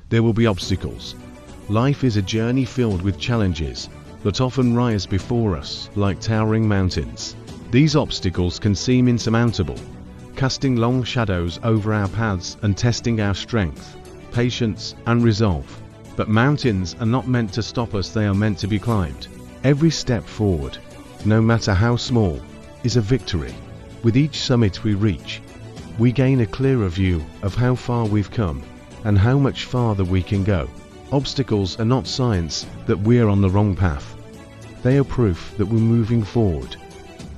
There will be obstacles. Life is a journey filled with challenges that often rise before us like towering mountains. These obstacles can seem insurmountable, casting long shadows over our paths and testing our strength, patience, and resolve. But mountains are not meant to stop us, they are meant to be climbed. Every step forward, no matter how small, is a victory. With each summit we reach, we gain a clearer view of how far we've come and how much farther we can go. Obstacles are not signs that we're on the wrong path. They are proof that we're moving forward.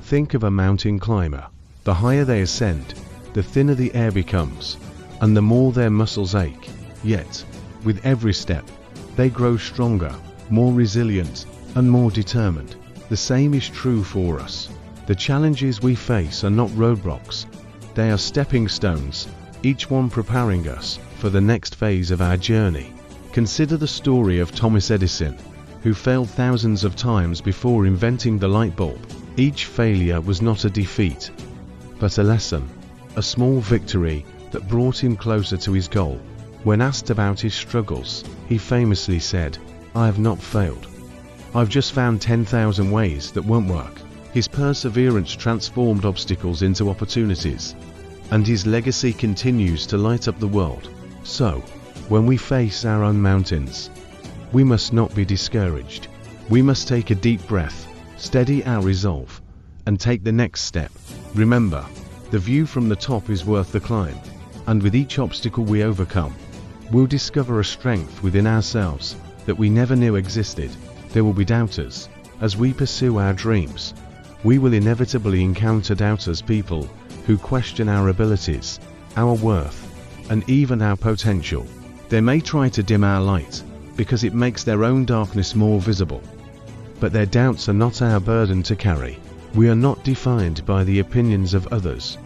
Think of a mountain climber. The higher they ascend, the thinner the air becomes, and the more their muscles ache. Yet, with every step, they grow stronger, more resilient, and more determined. The same is true for us. The challenges we face are not roadblocks. They are stepping stones, each one preparing us for the next phase of our journey. Consider the story of Thomas Edison, who failed thousands of times before inventing the light bulb. Each failure was not a defeat, but a lesson, a small victory that brought him closer to his goal. When asked about his struggles, he famously said, "I have not failed. I've just found 10,000 ways that won't work." His perseverance transformed obstacles into opportunities, and his legacy continues to light up the world. So, when we face our own mountains, we must not be discouraged. We must take a deep breath, steady our resolve, and take the next step. Remember, the view from the top is worth the climb, and with each obstacle we overcome, we'll discover a strength within ourselves that we never knew existed. There will be doubters. As we pursue our dreams, we will inevitably encounter doubters, people who question our abilities, our worth, and even our potential. They may try to dim our light, because it makes their own darkness more visible. But their doubts are not our burden to carry. We are not defined by the opinions of others.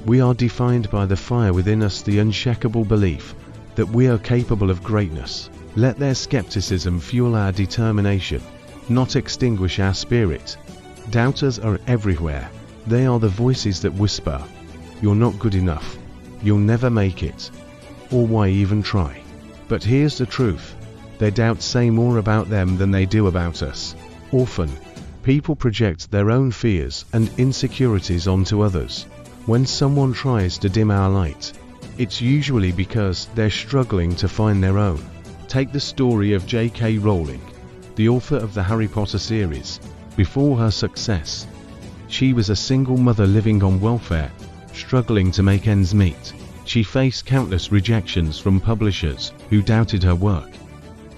We are defined by the fire within us, the unshakable belief that we are capable of greatness. Let their skepticism fuel our determination, not extinguish our spirit. Doubters are everywhere. They are the voices that whisper, "You're not good enough. You'll never make it. Or why even try?" But here's the truth. Their doubts say more about them than they do about us. Often, people project their own fears and insecurities onto others. When someone tries to dim our light, it's usually because they're struggling to find their own. Take the story of J.K. Rowling, the author of the Harry Potter series. Before her success, she was a single mother living on welfare, struggling to make ends meet. She faced countless rejections from publishers who doubted her work.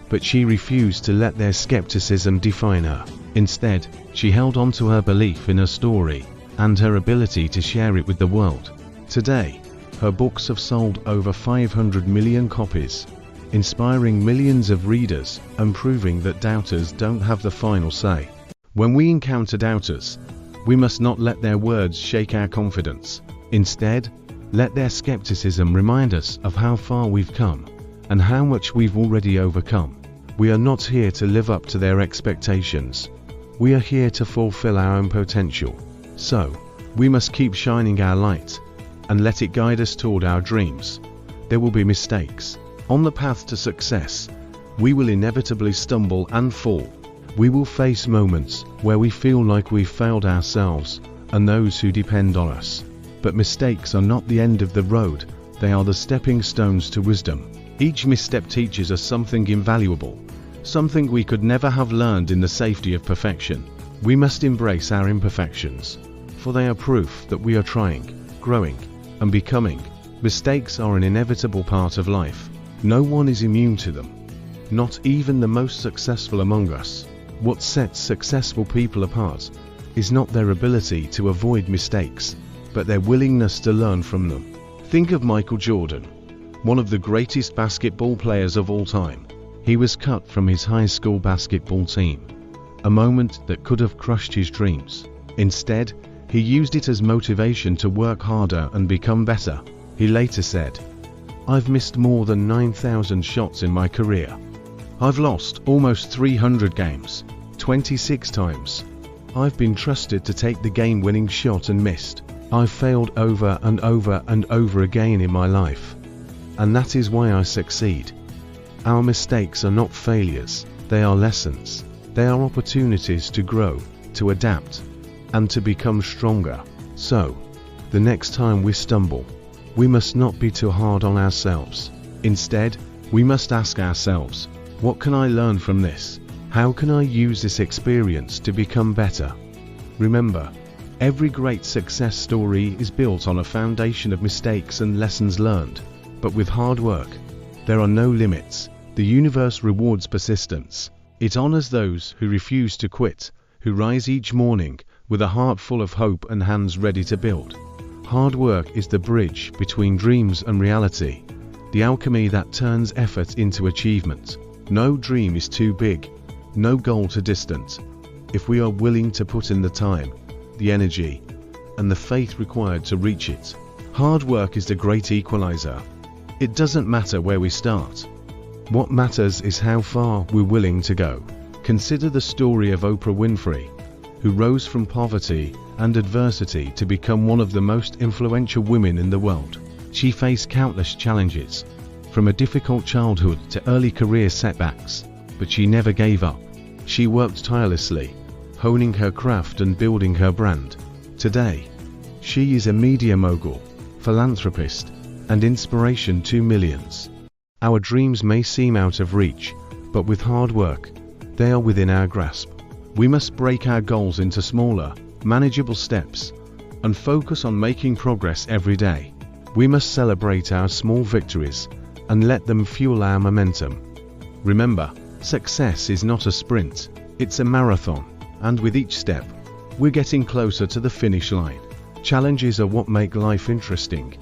But she refused to let their skepticism define her. Instead, she held on to her belief in her story and her ability to share it with the world. Today, her books have sold over 500 million copies, inspiring millions of readers and proving that doubters don't have the final say. When we encounter doubters, we must not let their words shake our confidence. Instead, let their skepticism remind us of how far we've come and how much we've already overcome. We are not here to live up to their expectations. We are here to fulfill our own potential. So, we must keep shining our light and let it guide us toward our dreams. There will be mistakes. On the path to success, we will inevitably stumble and fall. We will face moments where we feel like we've failed ourselves and those who depend on us. But mistakes are not the end of the road, they are the stepping stones to wisdom. Each misstep teaches us something invaluable, something we could never have learned in the safety of perfection. We must embrace our imperfections, for they are proof that we are trying, growing, and becoming. Mistakes are an inevitable part of life. No one is immune to them, not even the most successful among us. What sets successful people apart is not their ability to avoid mistakes, but their willingness to learn from them. Think of Michael Jordan, one of the greatest basketball players of all time. He was cut from his high school basketball team, a moment that could have crushed his dreams. Instead, he used it as motivation to work harder and become better. He later said, "I've missed more than 9,000 shots in my career. I've lost almost 300 games, 26 times. I've been trusted to take the game-winning shot and missed. I've failed over and over and over again in my life. And that is why I succeed." Our mistakes are not failures, they are lessons. They are opportunities to grow, to adapt, and to become stronger. So, the next time we stumble, we must not be too hard on ourselves. Instead, we must ask ourselves, what can I learn from this? How can I use this experience to become better? Remember, every great success story is built on a foundation of mistakes and lessons learned. But with hard work, there are no limits. The universe rewards persistence. It honors those who refuse to quit, who rise each morning with a heart full of hope and hands ready to build. Hard work is the bridge between dreams and reality, the alchemy that turns effort into achievement. No dream is too big, no goal too distant, if we are willing to put in the time, the energy, and the faith required to reach it. Hard work is the great equalizer. It doesn't matter where we start. What matters is how far we're willing to go. Consider the story of Oprah Winfrey, who rose from poverty and adversity to become one of the most influential women in the world. She faced countless challenges, from a difficult childhood to early career setbacks, but she never gave up. She worked tirelessly, honing her craft and building her brand. Today, she is a media mogul, philanthropist, and inspiration to millions. Our dreams may seem out of reach, but with hard work, they are within our grasp. We must break our goals into smaller, manageable steps, and focus on making progress every day. We must celebrate our small victories and let them fuel our momentum. Remember, success is not a sprint, it's a marathon, and with each step, we're getting closer to the finish line. Challenges are what make life interesting,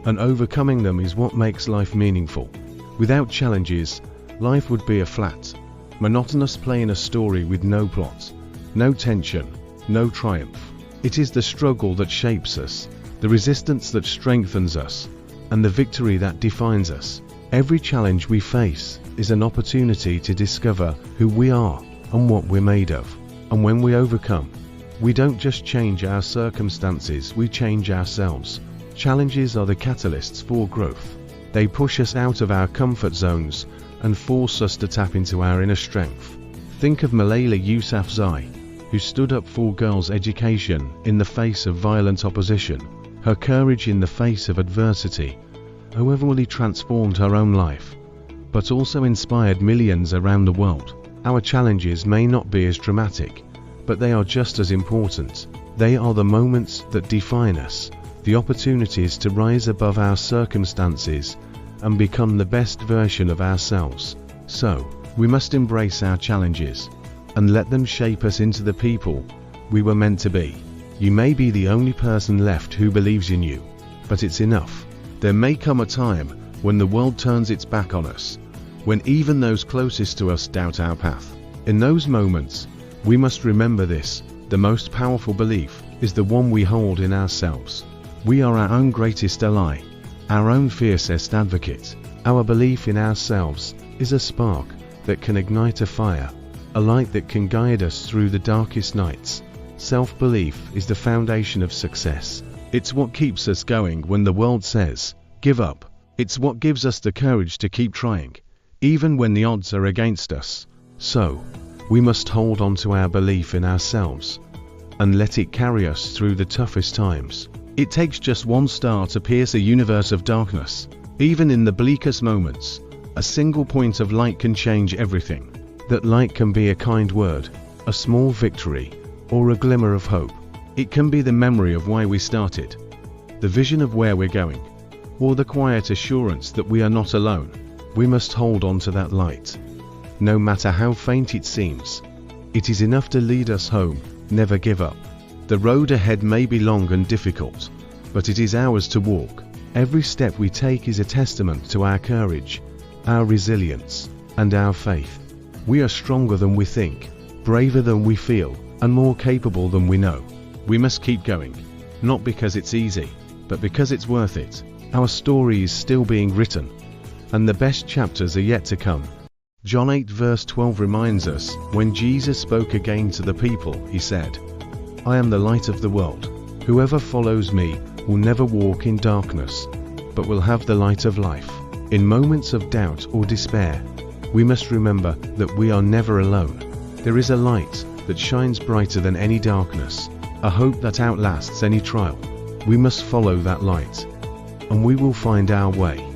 and overcoming them is what makes life meaningful. Without challenges, life would be a flat, monotonous plain story with no plot, no tension, no triumph. It is the struggle that shapes us, the resistance that strengthens us, and the victory that defines us. Every challenge we face is an opportunity to discover who we are and what we're made of. And when we overcome, we don't just change our circumstances, we change ourselves. Challenges are the catalysts for growth. They push us out of our comfort zones and force us to tap into our inner strength. Think of Malala Yousafzai, who stood up for girls' education in the face of violent opposition. Her courage in the face of adversity overwhelmingly transformed her own life, but also inspired millions around the world. Our challenges may not be as dramatic, but they are just as important. They are the moments that define us, the opportunities to rise above our circumstances and become the best version of ourselves. So, we must embrace our challenges and let them shape us into the people we were meant to be. You may be the only person left who believes in you, but it's enough. There may come a time when the world turns its back on us, when even those closest to us doubt our path. In those moments, we must remember this: the most powerful belief is the one we hold in ourselves. We are our own greatest ally, our own fiercest advocate. Our belief in ourselves is a spark that can ignite a fire, a light that can guide us through the darkest nights. Self-belief is the foundation of success. It's what keeps us going when the world says, give up. It's what gives us the courage to keep trying, even when the odds are against us. So, we must hold on to our belief in ourselves and let it carry us through the toughest times. It takes just one star to pierce a universe of darkness. Even in the bleakest moments, a single point of light can change everything. That light can be a kind word, a small victory, or a glimmer of hope. It can be the memory of why we started, the vision of where we're going, or the quiet assurance that we are not alone. We must hold on to that light. No matter how faint it seems, it is enough to lead us home. Never give up. The road ahead may be long and difficult, but it is ours to walk. Every step we take is a testament to our courage, our resilience, and our faith. We are stronger than we think, braver than we feel, and more capable than we know. We must keep going, not because it's easy, but because it's worth it. Our story is still being written, and the best chapters are yet to come. John 8 verse 12 reminds us, when Jesus spoke again to the people, he said, I am the light of the world. Whoever follows me will never walk in darkness, but will have the light of life. In moments of doubt or despair, We must remember that we are never alone. There is a light that shines brighter than any darkness, a hope that outlasts any trial. We must follow that light, and we will find our way.